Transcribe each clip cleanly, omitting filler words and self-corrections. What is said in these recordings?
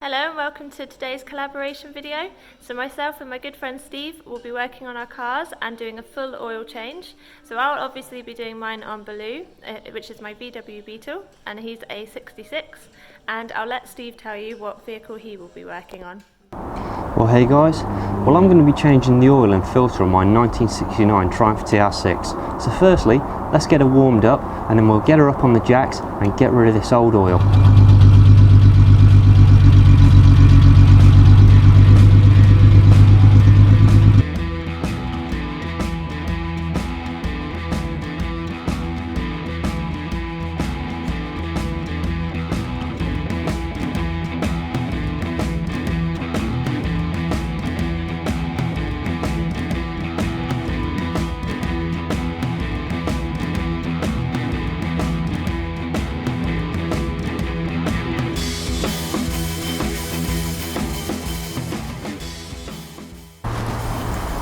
Hello and welcome to today's collaboration video. So myself and my good friend Steve will be working on our cars and doing a full oil change. So I'll obviously be doing mine on Baloo, which is my VW Beetle, and he's a 66. And I'll let Steve tell you what vehicle he will be working on. Well, hey guys, I'm going to be changing the oil and filter on my 1969 Triumph TR6. So firstly, let's get her warmed up and then we'll get her up on the jacks and get rid of this old oil.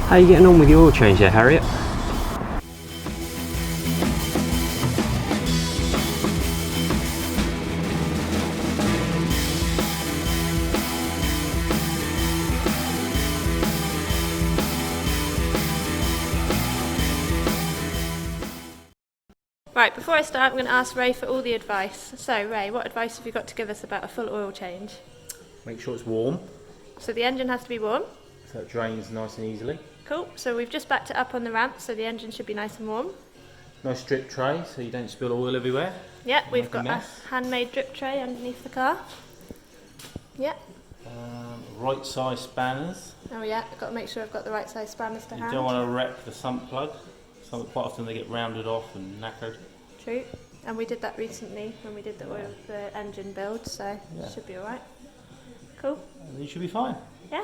How are you getting on with your oil change there, Harriet? Right, before I start, I'm going to ask Ray for all the advice. So Ray, what advice have you got to give us about a full oil change? Make sure it's warm, So the engine has to be warm. so it drains nice and easily. Cool, so we've just backed it up on the ramp, so the engine should be nice and warm. Nice drip tray, so you don't spill oil everywhere. Yeah, we've Make a got a mess. handmade drip tray underneath the car. Yeah. Right size spanners. Oh yeah, I've got to make sure I've got the right size spanners to You hand. don't want to wreck the sump plug. Quite often they get rounded off and knackered. True, and we did that recently when we did the engine build, so Yeah. it should be alright. Cool. And you should be fine. Yeah,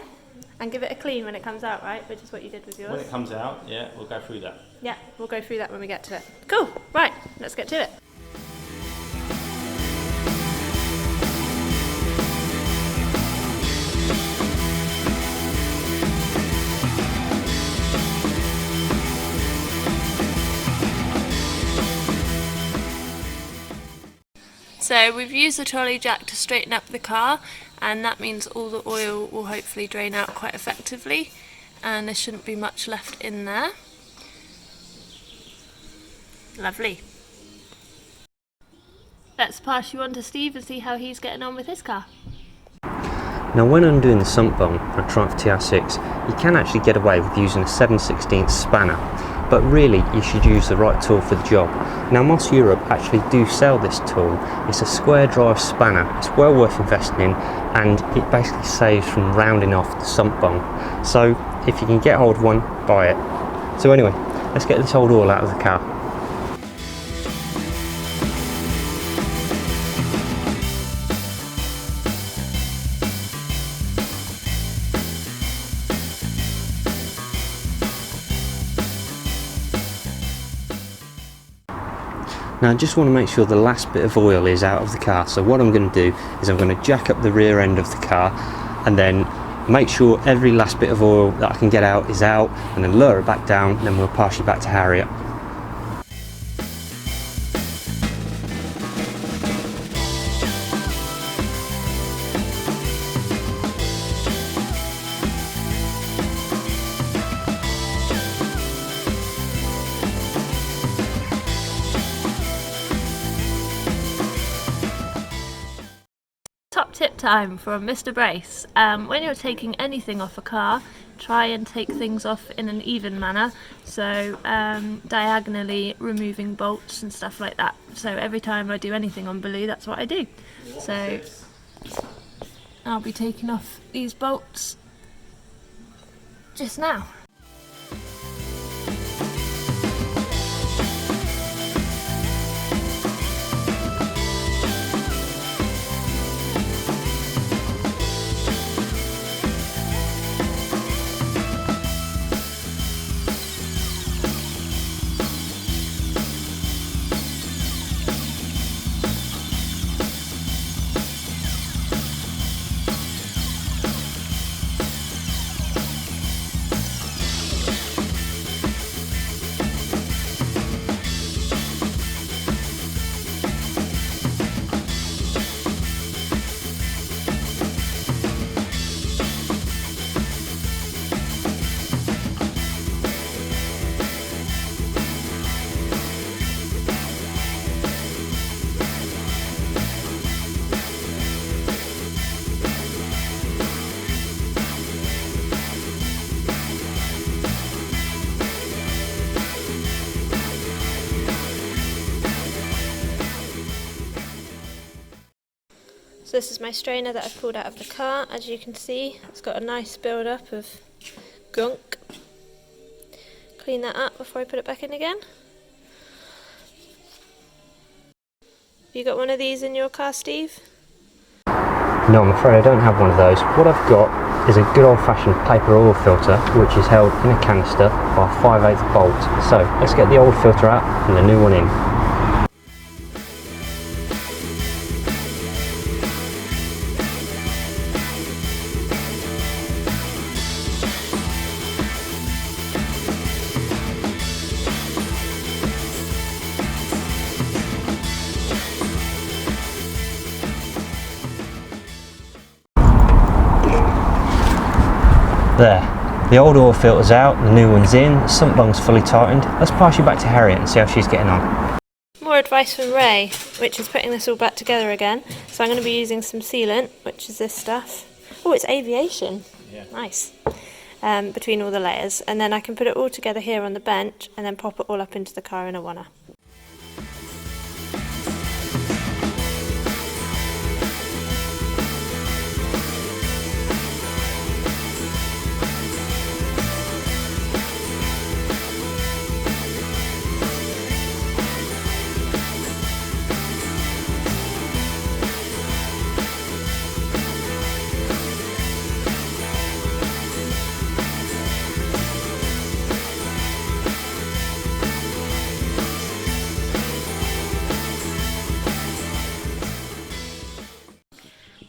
and give it a clean when it comes out, right? Which is what you did with yours. When it comes out, yeah, we'll go through that. Yeah, we'll go through that when we get to it. Cool, right, let's get to it. So we've used the trolley jack to straighten up the car, and that means all the oil will hopefully drain out quite effectively, and there shouldn't be much left in there. Lovely. Let's pass you on to Steve and see how he's getting on with his car. Now when undoing the sump bung on a Triumph TR6, you can actually get away with using a 7/16 spanner, but really you should use the right tool for the job. Now Moss Europe actually do sell this tool. It's a square drive spanner. It's well worth investing in, and it basically saves from rounding off the sump bung. So if you can get hold of one, buy it. So anyway, let's get this old oil out of the car. Now I just want to make sure the last bit of oil is out of the car, so what I'm going to do is I'm going to jack up the rear end of the car and then make sure every last bit of oil that I can get out is out, and then lower it back down, and then we'll pass you back to Harriet. Top tip time from Mr. Brace. When you're taking anything off a car, try and take things off in an even manner, so diagonally removing bolts and stuff like that. So every time I do anything on Baloo, that's what I do. So I'll be taking off these bolts just now. So this is my strainer that I've pulled out of the car. As you can see, it's got a nice build up of gunk. Clean that up before I put it back in again. You got one of these in your car, Steve? No, I'm afraid I don't have one of those. What I've got is a good old-fashioned paper oil filter, which is held in a canister by a 5/8 bolt. So let's get the old filter out and the new one in. There, the old oil filter's out, the new one's in, the sump bung's fully tightened. Let's pass you back to Harriet and see how she's getting on. More advice from Ray, which is putting this all back together again. So I'm going to be using some sealant, which is this stuff. Oh, it's aviation. Yeah. Nice. Between all the layers. And then I can put it all together here on the bench and then pop it all up into the car in a wanna.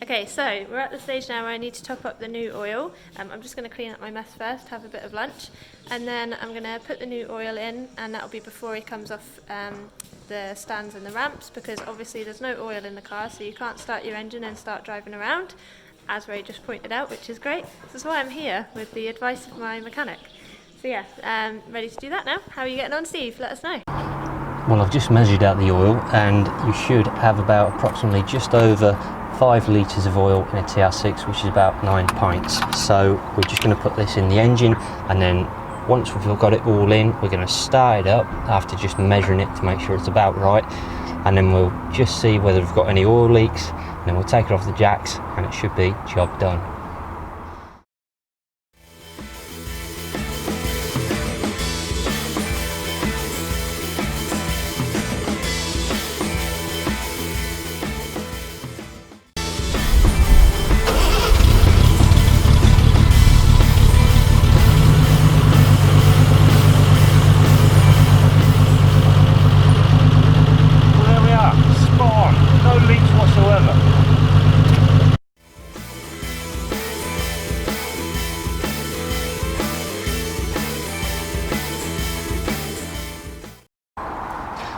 Okay, so we're at the stage now where I need to top up the new oil. I'm just going to clean up my mess first, have a bit of lunch, and then I'm going to put the new oil in, and that'll be before he comes off the stands and the ramps, because obviously there's no oil in the car, so you can't start your engine and start driving around, as Ray just pointed out, which is great. This is why I'm here, with the advice of my mechanic. So yeah, ready to do that now. How are you getting on, Steve? Let us know. Well, I've just measured out the oil, and you should have about approximately just over 5 litres of oil in a TR6, which is about 9 pints. So we're just going to put this in the engine, and then once we've got it all in, we're going to start it up after just measuring it to make sure it's about right, and then we'll just see whether we've got any oil leaks, and then we'll take it off the jacks, and it should be job done.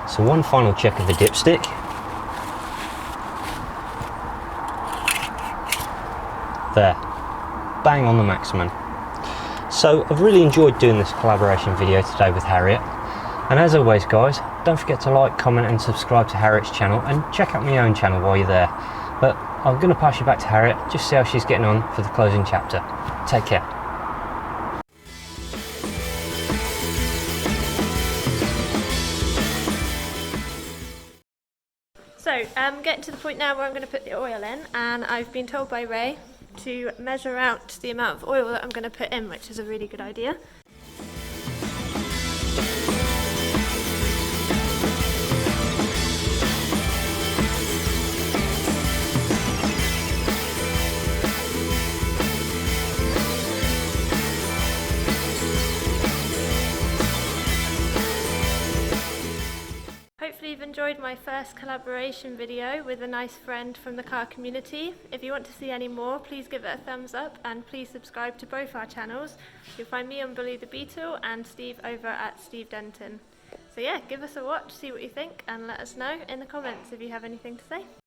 So one final check of the dipstick. There, bang on the maximum. So I've really enjoyed doing this collaboration video today with Harriet. And as always guys, don't forget to like, comment and subscribe to Harriet's channel, and check out my own channel while you're there. But I'm going to pass you back to Harriet, just see how she's getting on for the closing chapter. Take care. So I'm getting to the point now where I'm going to put the oil in, and I've been told by Ray to measure out the amount of oil that I'm going to put in, which is a really good idea. Hopefully you've enjoyed my first collaboration video with a nice friend from the car community. If you want to see any more, please give it a thumbs up and please subscribe to both our channels. You'll find me on Baloo the Beetle and Steve over at Steve Denton. So yeah, give us a watch, see what you think, and let us know in the comments if you have anything to say.